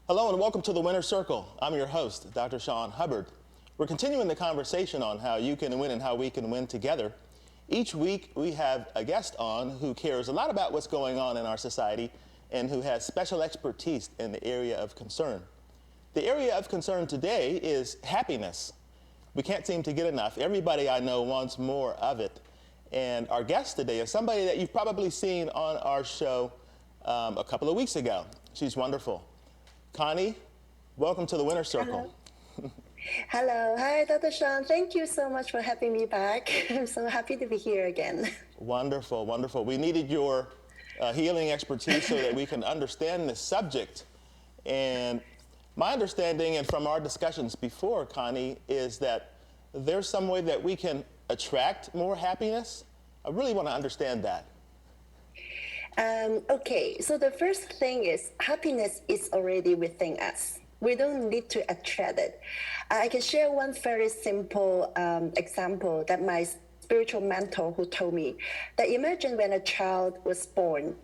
Hello and welcome to the Winner's Circle. I'm your host, Dr. Sean Hubbard. We're continuing the conversation on how you can win and how we can win together. Each week we have a guest on who cares a lot about what's going on in our society and who has special expertise in the area of concern. The area of concern today is happiness. We can't seem to get enough. Everybody I know wants more of it. And our guest today is somebody that you've probably seen on our show a couple of weeks ago. She's wonderful. Connie, welcome to the Winner's Circle. Hello. Hello. Hi, Dr. Sean. Thank you so much for having me back. I'm so happy to be here again. Wonderful, wonderful. We needed your healing expertise so that we can understand this subject. And my understanding, and from our discussions before, Connie, is that there's some way that we can attract more happiness. I really want to understand that. Okay, so the first thing is happiness is already within us. We don't need to attract it. I can share one very simple example that my spiritual mentor who told me that imagine when a child was born,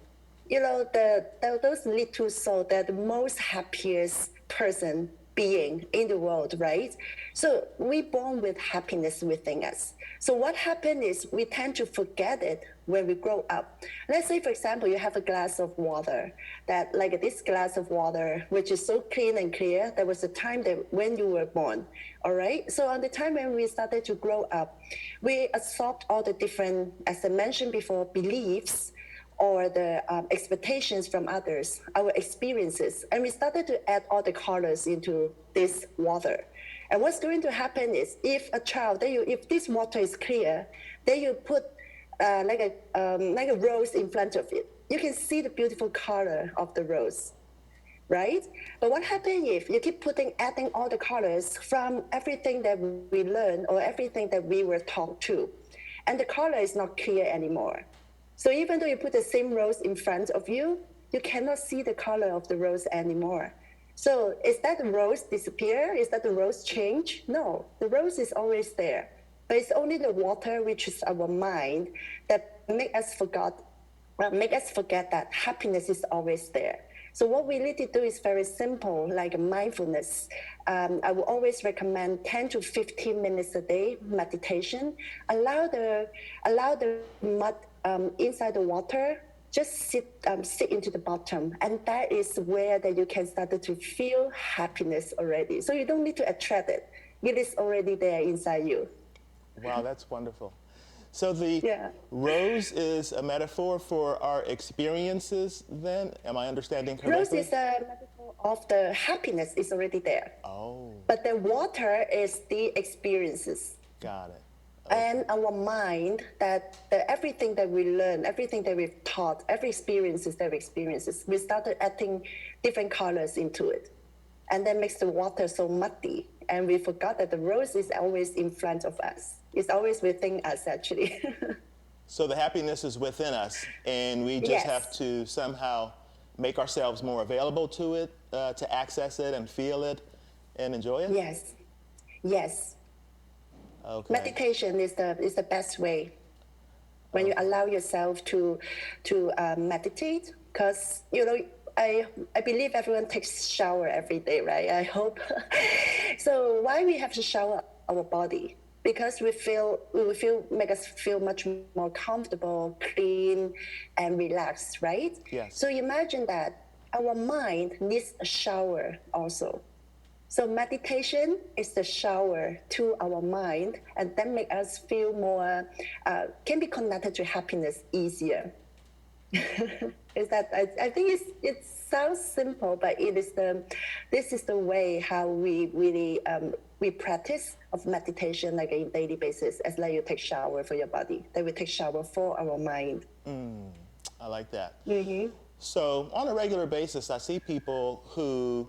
those little souls, they're the most happiest person being in the world, right? So we're born with happiness within us. So what happens is we tend to forget it when we grow up. Let's say, for example, you have a glass of water, that like this glass of water, which is so clean and clear, there was a time that when you were born, all right? So on the time when we started to grow up, we absorbed all the different, as I mentioned before, beliefs, or the expectations from others, our experiences, and we started to add all the colors into this water. And what's going to happen is, if a child, if this water is clear, then you put like a rose in front of it. You can see the beautiful color of the rose, right? But what happens if you keep adding all the colors from everything that we learn or everything that we were taught to, and the color is not clear anymore? So even though you put the same rose in front of you, you cannot see the color of the rose anymore. So is that the rose disappear? Is that the rose change? No, the rose is always there. But it's only the water, which is our mind, that make us forget that happiness is always there. So what we need to do is very simple, like mindfulness. I will always recommend 10 to 15 minutes a day meditation. Allow the mud inside the water, just sit into the bottom, and that is where that you can start to feel happiness already. So you don't need to attract it; it is already there inside you. Wow, that's wonderful. So the rose is a metaphor for our experiences then? Am I understanding correctly? Rose is a metaphor of the happiness is already there. Oh. But the water is the experiences. Got it. Okay. And our mind, that everything that we learn, everything that we've taught, every experiences that we experiences, we started adding different colors into it. And that makes the water so muddy. And we forgot that the rose is always in front of us. It's always within us, actually. So the happiness is within us, and we just have to somehow make ourselves more available to it, to access it and feel it and enjoy it? Yes. Yes. Okay. Meditation is the best way when you allow yourself to meditate, because I believe everyone takes shower every day, right? I hope. So why we have to shower our body? Because make us feel much more comfortable, clean, and relaxed, right? Yes. So imagine that our mind needs a shower also. So meditation is the shower to our mind, and that make us feel more, can be connected to happiness easier. Is that I think it sounds simple, but this is the way how we really we practice of meditation like a daily basis, as like you take shower for your body, then we take shower for our mind. I like that. Mm-hmm. So on a regular basis, I see people who,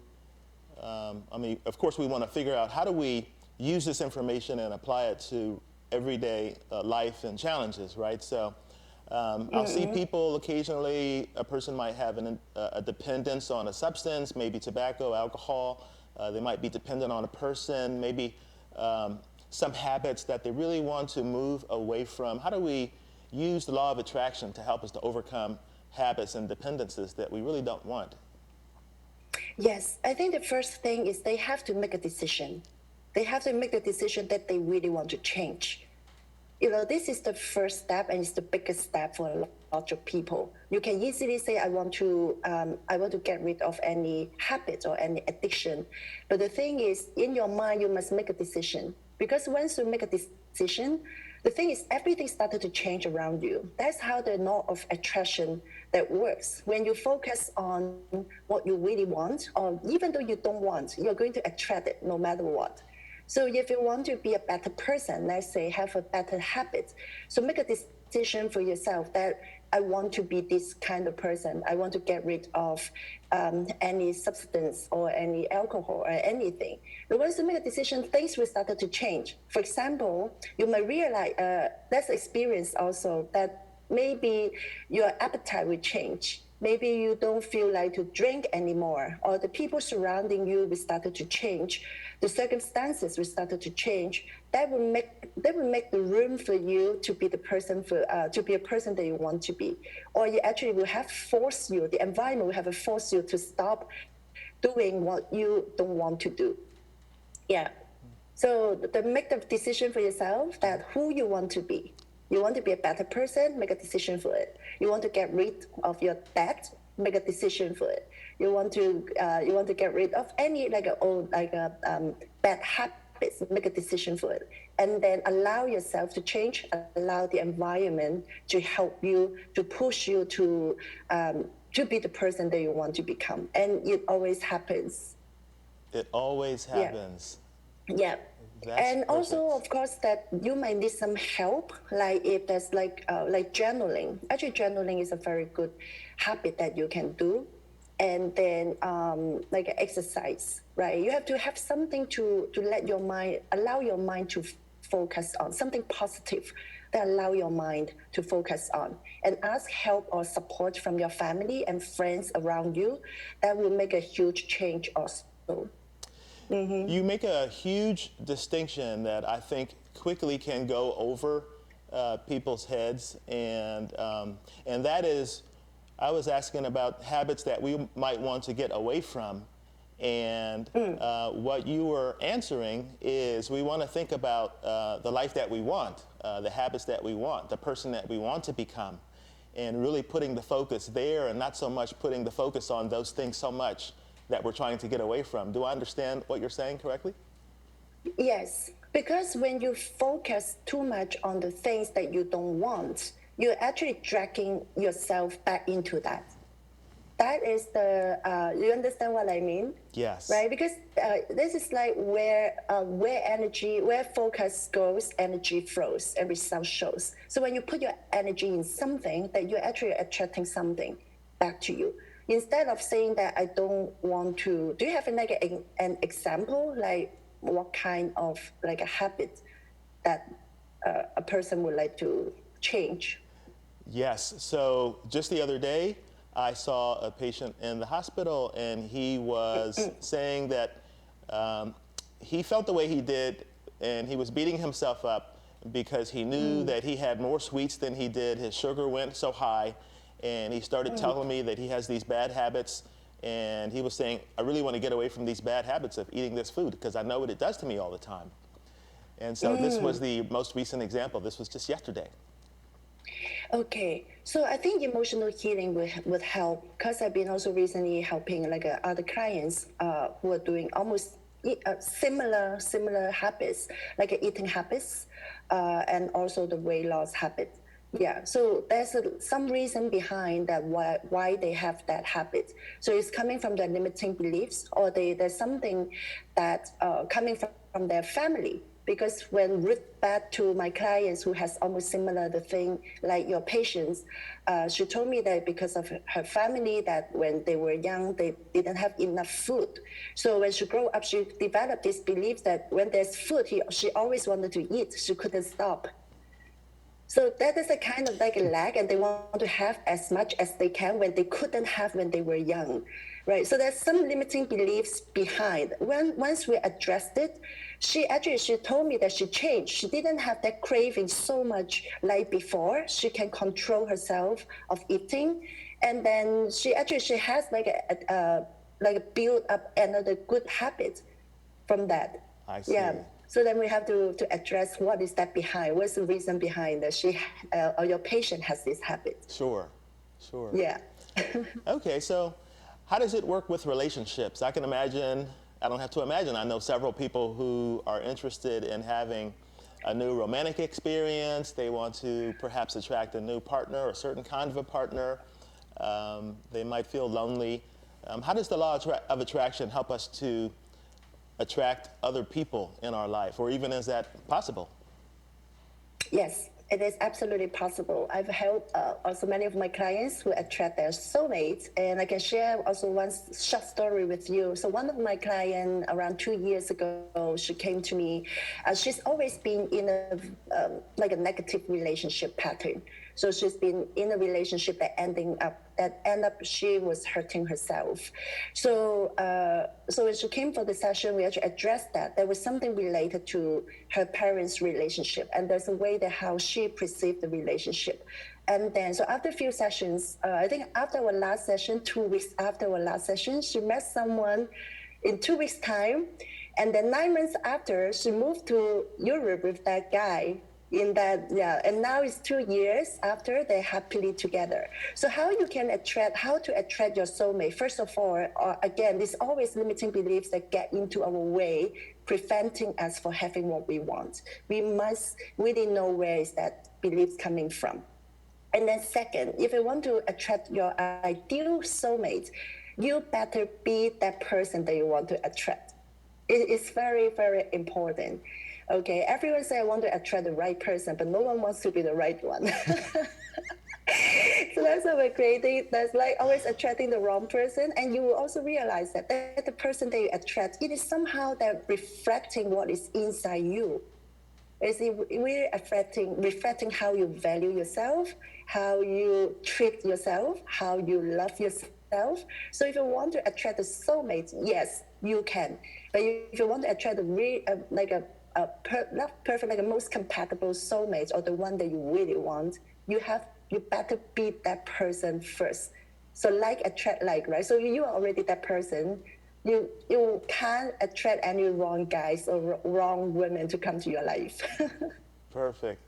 of course, we want to figure out how do we use this information and apply it to everyday life and challenges, right? So I'll see people occasionally, a person might have a dependence on a substance, maybe tobacco, alcohol. They might be dependent on a person, maybe some habits that they really want to move away from. How do we use the law of attraction to help us to overcome habits and dependencies that we really don't want? Yes, I think the first thing is they have to make a decision. They have to make the decision that they really want to change. This is the first step, and it's the biggest step for a lot of people. You can easily say, I want to get rid of any habit or any addiction. But the thing is, in your mind, you must make a decision. Because once you make a decision, the thing is, everything started to change around you. That's how the law of attraction that works. When you focus on what you really want, or even though you don't want, you're going to attract it no matter what. So if you want to be a better person, let's say have a better habit, so make a decision for yourself that I want to be this kind of person. I want to get rid of any substance or any alcohol or anything. But once you make a decision, things will start to change. For example, you might realize, let's experience also that maybe your appetite will change. Maybe you don't feel like to drink anymore, or the people surrounding you will start to change. The circumstances will start to change. That will make the room for you to be the person to be a person that you want to be. Or you actually will have force you. The environment will have to force you to stop doing what you don't want to do. Yeah. So make the decision for yourself that who you want to be. You want to be a better person, make a decision for it. You want to get rid of your debt, make a decision for it. You want to get rid of any bad habits, make a decision for it, and then allow yourself to change. Allow the environment to help you, to push you to be the person that you want to become, and it always happens. It always happens. Yeah. That's and perfect. Also, of course, that you might need some help, like if there's like journaling. Actually, journaling is a very good habit that you can do. And then like exercise, right? You have to have something to allow your mind to focus on, something positive that allow your mind to focus on. And ask help or support from your family and friends around you. That will make a huge change also. Mm-hmm. You make a huge distinction that I think quickly can go over people's heads, and that is, I was asking about habits that we might want to get away from, and what you were answering is we want to think about the life that we want, the habits that we want, the person that we want to become, and really putting the focus there, and not so much putting the focus on those things so much that we're trying to get away from. Do I understand what you're saying correctly? Yes, because when you focus too much on the things that you don't want, you're actually dragging yourself back into that. That is you understand what I mean? Yes. Right? Because this is like where focus goes, energy flows, and result shows. So when you put your energy in something, that you're actually attracting something back to you. Instead of saying that I don't want to, do you have an example, like what kind of like a habit that a person would like to change? Yes. So just the other day, I saw a patient in the hospital, and he was saying that he felt the way he did, and he was beating himself up because he knew that he had more sweets than he did. His sugar went so high. And he started telling me that he has these bad habits, and he was saying, I really want to get away from these bad habits of eating this food because I know what it does to me all the time. And so this was the most recent example. This was just yesterday. Okay, so I think emotional healing would help, because I've been also recently helping like other clients who are doing almost similar habits, like eating habits, and also the weight loss habit. Yeah, so there's some reason behind that why they have that habit. So it's coming from their limiting beliefs, or there's something that coming from their family. Because when root back to my clients who has almost similar the thing like your patients, she told me that because of her family, that when they were young, they didn't have enough food. So when she grew up, she developed this belief that when there's food, she always wanted to eat. She couldn't stop. So that is a kind of like a lack, and they want to have as much as they can when they couldn't have when they were young, right? So there's some limiting beliefs behind. Once we addressed it, she told me that she changed. She didn't have that craving so much like before. She can control herself of eating, and then she has like like build up another good habit from that. I see. Yeah. So then we have to address what is that behind, what's the reason behind that she or your patient has this habit. Sure. Yeah. Okay, so how does it work with relationships? I can imagine, I don't have to imagine, I know several people who are interested in having a new romantic experience. They want to perhaps attract a new partner, a certain kind of a partner. They might feel lonely. How does the law of attraction help us to attract other people in our life, or even is that possible? Yes, it is absolutely possible. I've helped also many of my clients who attract their soulmates, and I can share also one short story with you. So one of my clients around 2 years ago, she came to me. She's always been in a like a negative relationship pattern. So she's been in a relationship that end up she was hurting herself. So when she came for the session, we actually addressed that there was something related to her parents' relationship, and there's a way that how she perceived the relationship. And then, so after a few sessions, I think after our last session, 2 weeks after our last session, she met someone in 2 weeks' time, and then 9 months after, she moved to Europe with that guy. And now it's 2 years after they're happily together. So how to attract your soulmate? First of all, again, there's always limiting beliefs that get into our way, preventing us from having what we want. We must really know where is that beliefs coming from. And then second, if you want to attract your ideal soulmate, you better be that person that you want to attract. It is very, very important. Okay, everyone say I want to attract the right person, but no one wants to be the right one. So that's why we're creating, that's like always attracting the wrong person. And you will also realize that the person that you attract, it is somehow that reflecting what is inside you. It's really reflecting how you value yourself, how you treat yourself, how you love yourself. So if you want to attract a soulmate, yes, you can. But if you want to attract not perfect, like a most compatible soulmate or the one that you really want, you better be that person first. So like attract like, right? So you are already that person. You can't attract any wrong guys or wrong women to come to your life. Perfect.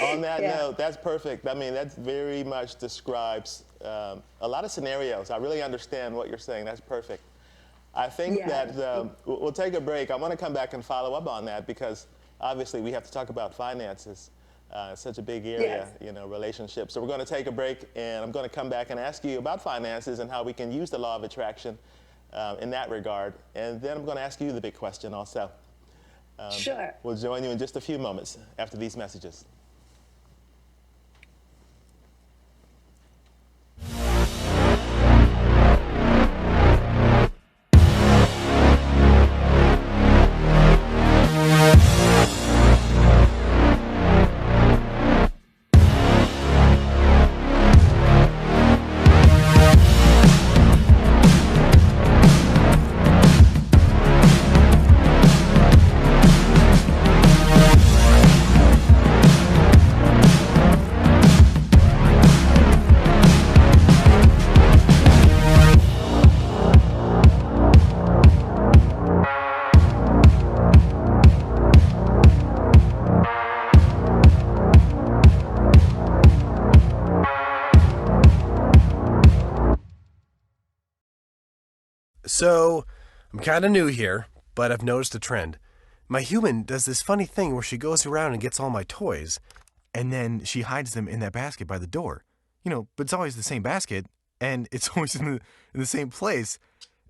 On that note, that's perfect. I mean, that very much describes a lot of scenarios. I really understand what you're saying. That's perfect. I think that we'll take a break. I want to come back and follow up on that because obviously we have to talk about finances. It's such a big area, relationships. So we're going to take a break, and I'm going to come back and ask you about finances and how we can use the law of attraction in that regard. And then I'm going to ask you the big question also. Sure. We'll join you in just a few moments after these messages. So, I'm kind of new here, but I've noticed a trend. My human does this funny thing where she goes around and gets all my toys, and then she hides them in that basket by the door. But it's always the same basket, and it's always in the same place.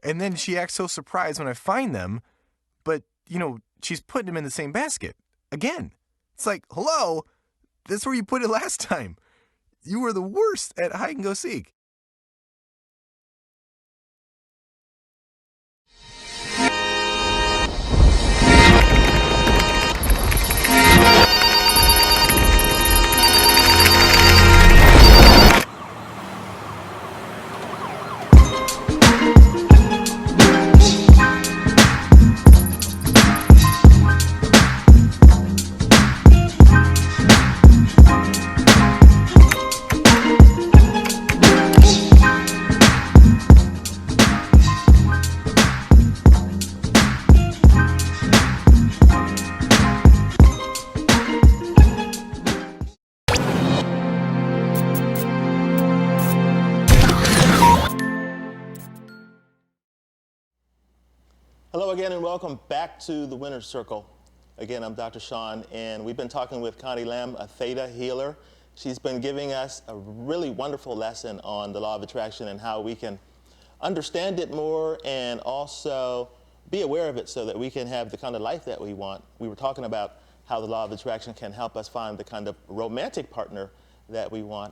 And then she acts so surprised when I find them, but, she's putting them in the same basket. Again. It's like, hello, that's where you put it last time. You were the worst at hide and go seek. Hello again and welcome back to the Winner's Circle. Again, I'm Dr. Sean, and we've been talking with Connie Lam, a theta healer. She's been giving us a really wonderful lesson on the law of attraction and how we can understand it more and also be aware of it so that we can have the kind of life that we want. We were talking about how the law of attraction can help us find the kind of romantic partner that we want.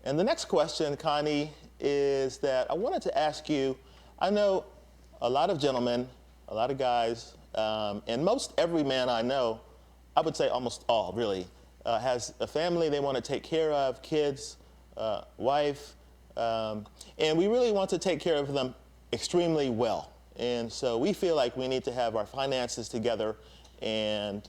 And the next question, Connie, is that I wanted to ask you, I know a lot of gentlemen, a lot of guys, and most every man I know, I would say almost all really, has a family they want to take care of, kids, wife, and we really want to take care of them extremely well. And so we feel like we need to have our finances together. And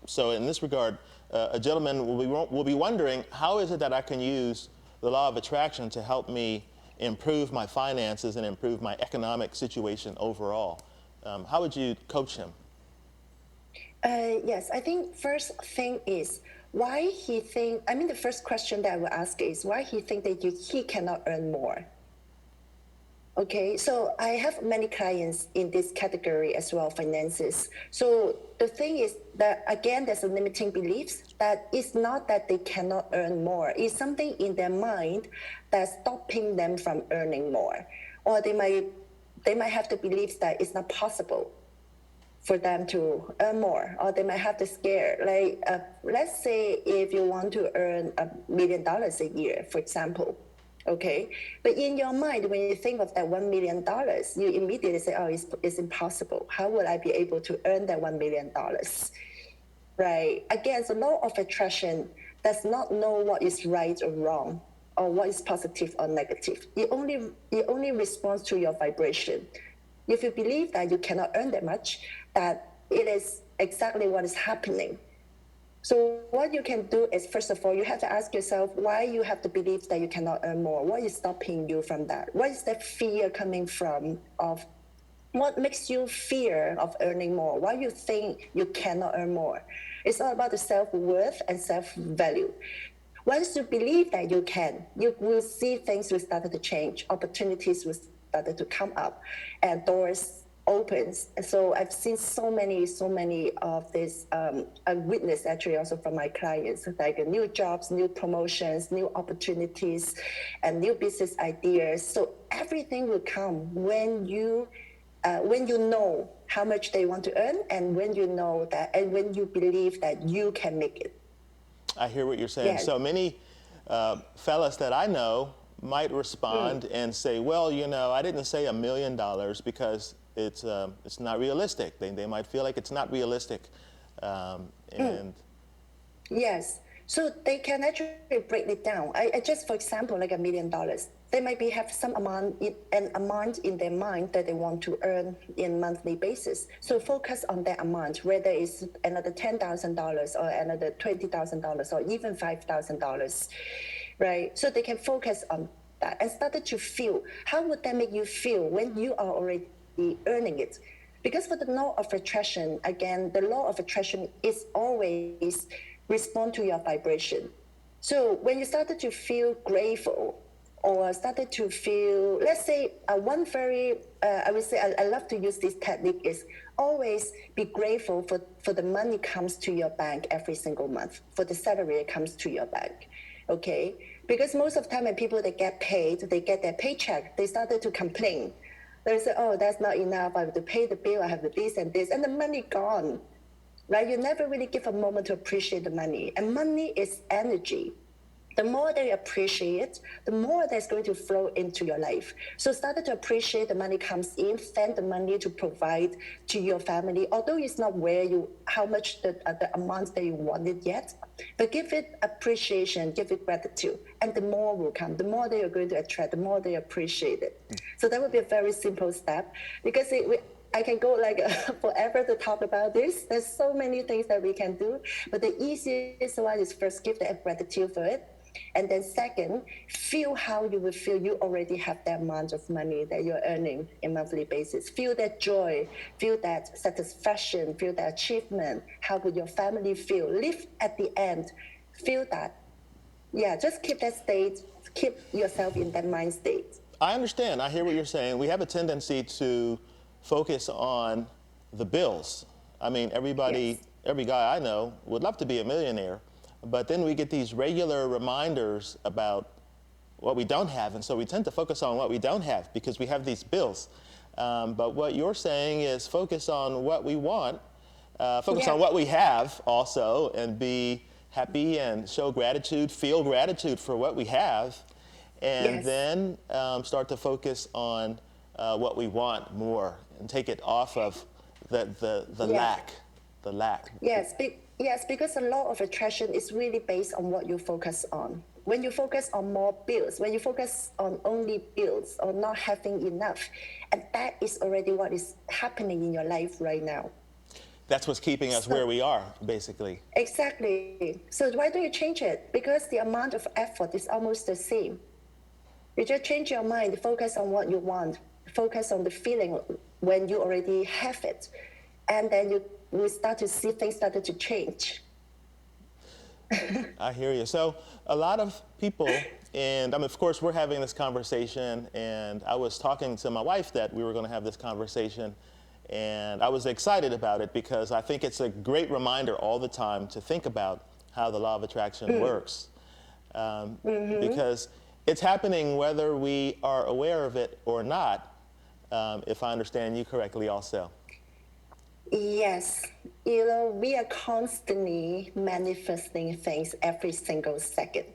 so in this regard, a gentleman will be wondering, how is it that I can use the law of attraction to help me improve my finances and improve my economic situation overall? How would you coach him? Yes, I think first thing is why he think, the first question that I will ask is why he think that he cannot earn more. Okay, so I have many clients in this category as well, finances. So the thing is that, again, there's a limiting beliefs that it's not that they cannot earn more. It's something in their mind that's stopping them from earning more. Or they might have the beliefs that it's not possible for them to earn more, or they might have the scare. Like, let's say if you want to earn $1 million a year, for example, okay? But in your mind, when you think of that $1 million, you immediately say, oh, it's impossible. How will I be able to earn that $1 million? Right? Again, the law of attraction does not know what is right or wrong, or what is positive or negative. It only responds to your vibration. If you believe that you cannot earn that much, that it is exactly what is happening. So what you can do is, first of all, you have to ask yourself why you have the belief that you cannot earn more. What is stopping you from that? What is that fear coming from? Of what makes you fear of earning more? Why you think you cannot earn more? It's all about the self-worth and self-value. Once you believe that you can, you will see things will start to change, opportunities will start to come up, and doors opens. And so I've seen so many of this. I witnessed actually also from my clients, like new jobs, new promotions, new opportunities, and new business ideas. So everything will come when you know how much they want to earn, and when you know that, and when you believe that you can make it. I hear what you're saying. Yes. So many fellas that I know might respond and say, well, I didn't say $1 million because it's not realistic. They might feel like it's not realistic. Yes. So they can actually break it down. I just, for example, like $1 million, they might have some amount in their mind that they want to earn in monthly basis. So focus on that amount, whether it's another $10,000 or another $20,000 or even $5,000, right? So they can focus on that and started to feel, how would that make you feel when you are already earning it? Because for the law of attraction, again, the law of attraction is always respond to your vibration. So when you started to feel grateful, or started to feel, let's say, I would say, I love to use this technique, is always be grateful for the money comes to your bank every single month, for the salary that comes to your bank, okay? Because most of the time when people, they get paid, they get their paycheck, they started to complain. They say, oh, that's not enough, I have to pay the bill, I have to this and this, and the money gone, right? You never really give a moment to appreciate the money, and money is energy. The more they appreciate, the more that's going to flow into your life. So started to appreciate the money comes in, spend the money to provide to your family, although it's not how much the amount that you wanted yet, but give it appreciation, give it gratitude, and the more will come. The more that you're going to attract, the more they appreciate it. So that would be a very simple step, because I can go like forever to talk about this. There's so many things that we can do, but the easiest one is first give the gratitude for it. And then second, feel how you will feel you already have that amount of money that you're earning in monthly basis. Feel that joy, feel that satisfaction, feel that achievement. How would your family feel? Live at the end, feel that. Yeah, just keep that state, keep yourself in that mind state. I understand. I hear what you're saying. We have a tendency to focus on the bills. I mean, everybody, Yes. every guy I know would love to be a millionaire, but then we get these regular reminders about what we don't have, and so we tend to focus on what we don't have because we have these bills. But what you're saying is focus on what we want, focus on Yeah. what we have also, and be happy and show gratitude, feel gratitude for what we have, and Yes. then start to focus on what we want more and take it off of the Yeah. lack, the lack. Yes, because the law of attraction is really based on what you focus on. When you focus on more bills, when you focus on only bills or not having enough, and that is already what is happening in your life right now. That's what's keeping us where So we are, basically. exactly. So why don't you change it? Because the amount of effort is almost the same. You just change your mind, focus on what you want, focus on the feeling when you already have it, and then you will start to see things started to change. I hear you. So a lot of people, and I mean, of course, we're having this conversation, and I was talking to my wife that we were going to have this conversation, and I was excited about it because I think it's a great reminder all the time to think about how the law of attraction works. Because it's happening whether we are aware of it or not, if I understand you correctly also. Yes, we are constantly manifesting things every single second.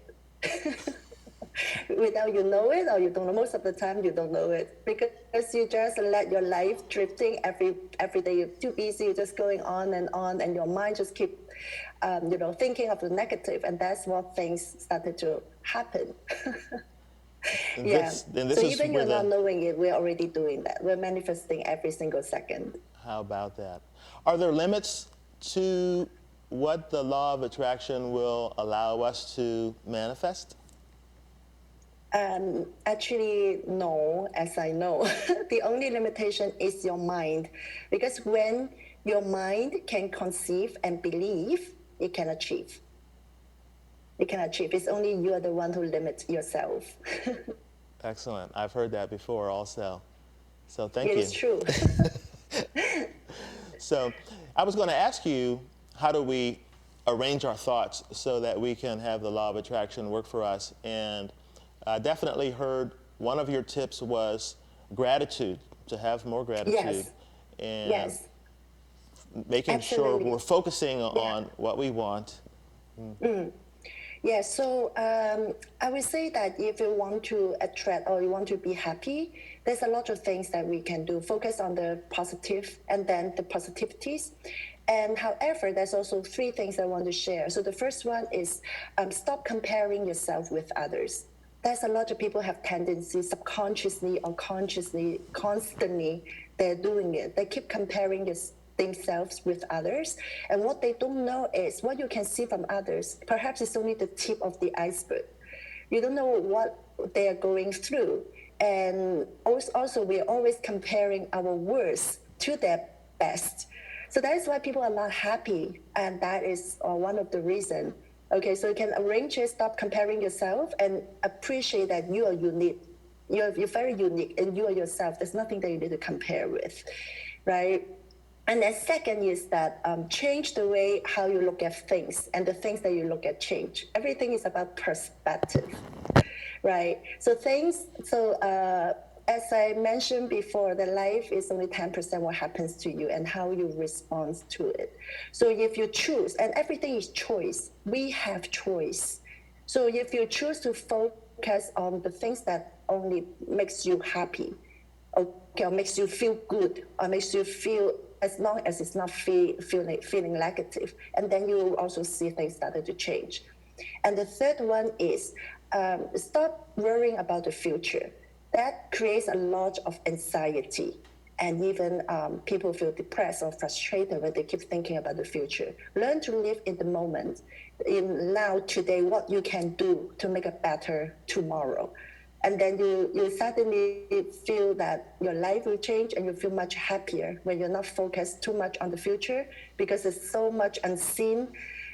Without you know it or you don't know, most of the time you don't know it because you just let your life drifting every day. You're too busy, you're just going on, and your mind just keep, thinking of the negative, and that's what things started to happen. And Yeah. this So is even where you're not knowing it, we're already doing that. We're manifesting every single second. how about that? Are there limits to what the law of attraction will allow us to manifest? Actually, no, as I know. The only limitation is your mind. Because when your mind can conceive and believe, it can achieve. It can achieve. It's only you are the one who limits yourself. Excellent. I've heard that before also. So thank It you. is true. So I was going to ask you, how do we arrange our thoughts so that we can have the law of attraction work for us? And I definitely heard one of your tips was gratitude, to have more gratitude, Yes. and Yes. making sure we're Absolutely. focusing Yeah. on what we want. Yeah, so I would say that if you want to attract or you want to be happy, there's a lot of things that we can do. Focus on the positive and then the positivities. And however, there's also three things I want to share. So the first one is stop comparing yourself with others. There's a lot of people have tendency subconsciously or consciously, constantly, they're doing it. They keep comparing themselves with others. And what they don't know is what you can see from others. Perhaps it's only the tip of the iceberg. You don't know what they are going through. And also we're always comparing our worst to their best. So that is why people are not happy. And that is one of the reasons. Okay, so you can arrange it, stop comparing yourself and appreciate that you are unique. You're very unique and you are yourself. There's nothing that you need to compare with, right? And then second is that change the way how you look at things and the things that you look at change. Everything is about perspective, right? As I mentioned before, the life is only 10% what happens to you and how you respond to it. So if you choose, and everything is choice, we have choice. So if you choose to focus on the things that only makes you happy, okay, or makes you feel good, or makes you feel, as long as it's not feeling negative, and then you will also see things started to change. And the third one is stop worrying about the future. That creates a lot of anxiety. And even people feel depressed or frustrated when they keep thinking about the future. Learn to live in the moment, in now, today, what you can do to make a better tomorrow. And then you suddenly feel that your life will change and you feel much happier when you're not focused too much on the future because there's so much unseen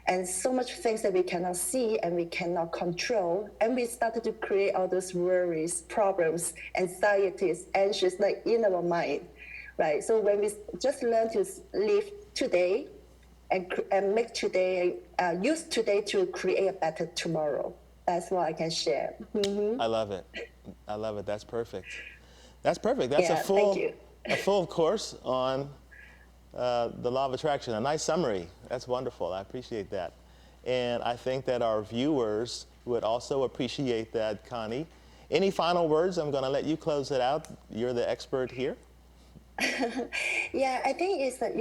and so much things that we cannot see and we cannot control. And we started to create all those worries, problems, anxieties, anxious, like in our mind. right? So when we just learn to live today and make today, use today to create a better tomorrow. That's what I can share. I love it. I love it. That's perfect. That's perfect. That's Yeah, thank you. a full course on the law of attraction. A nice summary. That's wonderful. I appreciate that. And I think that our viewers would also appreciate that, Connie. Any final words? I'm going to let you close it out. You're the expert here. Yeah, I think it's that,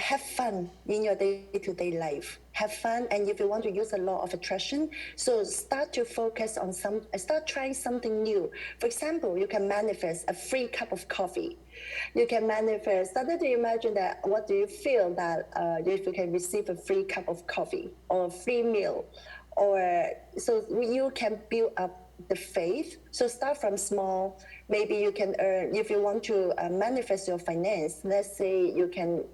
have fun in your day-to-day life. Have fun, and if you want to use the law of attraction, so start to focus on start trying something new. For example, you can manifest a free cup of coffee. You can manifest, start to imagine that what do you feel that if you can receive a free cup of coffee or a free meal, or so you can build up the faith. So start from small. Maybe you can earn, if you want to manifest your finance, let's say you can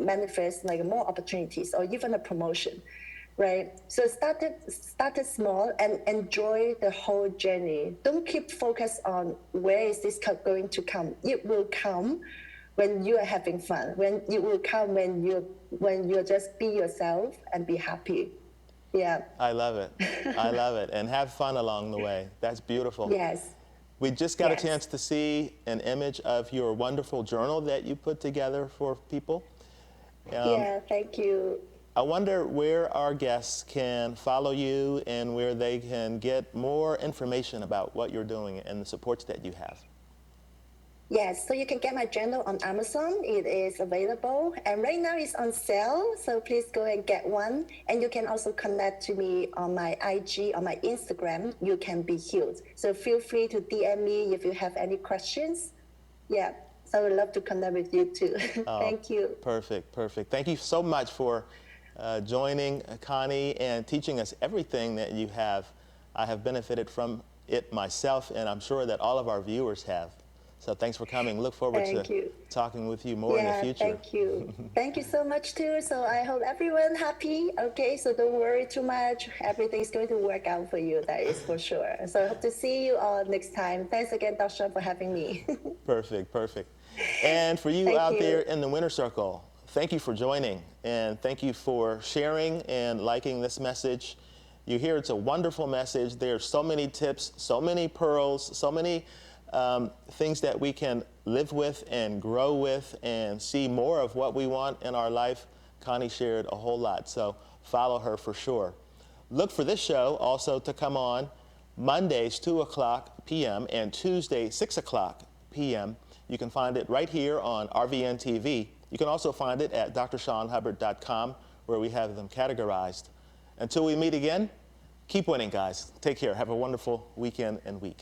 manifest like more opportunities or even a promotion, right? So start it small and enjoy the whole journey. Don't keep focused on where is this cup going to come. It will come when you are having fun. When it will come when you just be yourself and be happy. Yeah. I love it. I love it. And have fun along the way. That's beautiful. Yes. We just got Yes. a chance to see an image of your wonderful journal that you put together for people. Yeah, thank you. I wonder where our guests can follow you and where they can get more information about what you're doing and the supports that you have. Yes, so you can get my journal on Amazon. It is available, and right now it's on sale. So please go and get one. And you can also connect to me on my IG, on my Instagram. You can be healed. So feel free to DM me if you have any questions. Yeah, so I would love to connect with you too. Thank you. Perfect, perfect. Thank you so much for joining Connie and teaching us everything that you have. I have benefited from it myself, and I'm sure that all of our viewers have. So thanks for coming. Look forward to talking with you more in the future. Thank you. Thank you so much too. So I hope everyone happy. Okay, so don't worry too much. Everything's going to work out for you. That is for sure. So I hope to see you all next time. Thanks again, Dr. Sean, for having me. Perfect, perfect. And for you out there in the winner circle, thank you for joining, and thank you for sharing and liking this message. You hear it's a wonderful message. There are so many tips, so many pearls, so many things that we can live with and grow with and see more of what we want in our life. Connie shared a whole lot, so follow her for sure. Look for this show also to come on Mondays, 2 o'clock p.m. and Tuesday, 6 o'clock p.m. You can find it right here on RVN TV. You can also find it at drshawnhubbard.com, where we have them categorized. Until we meet again, keep winning, guys. Take care. Have a wonderful weekend and week.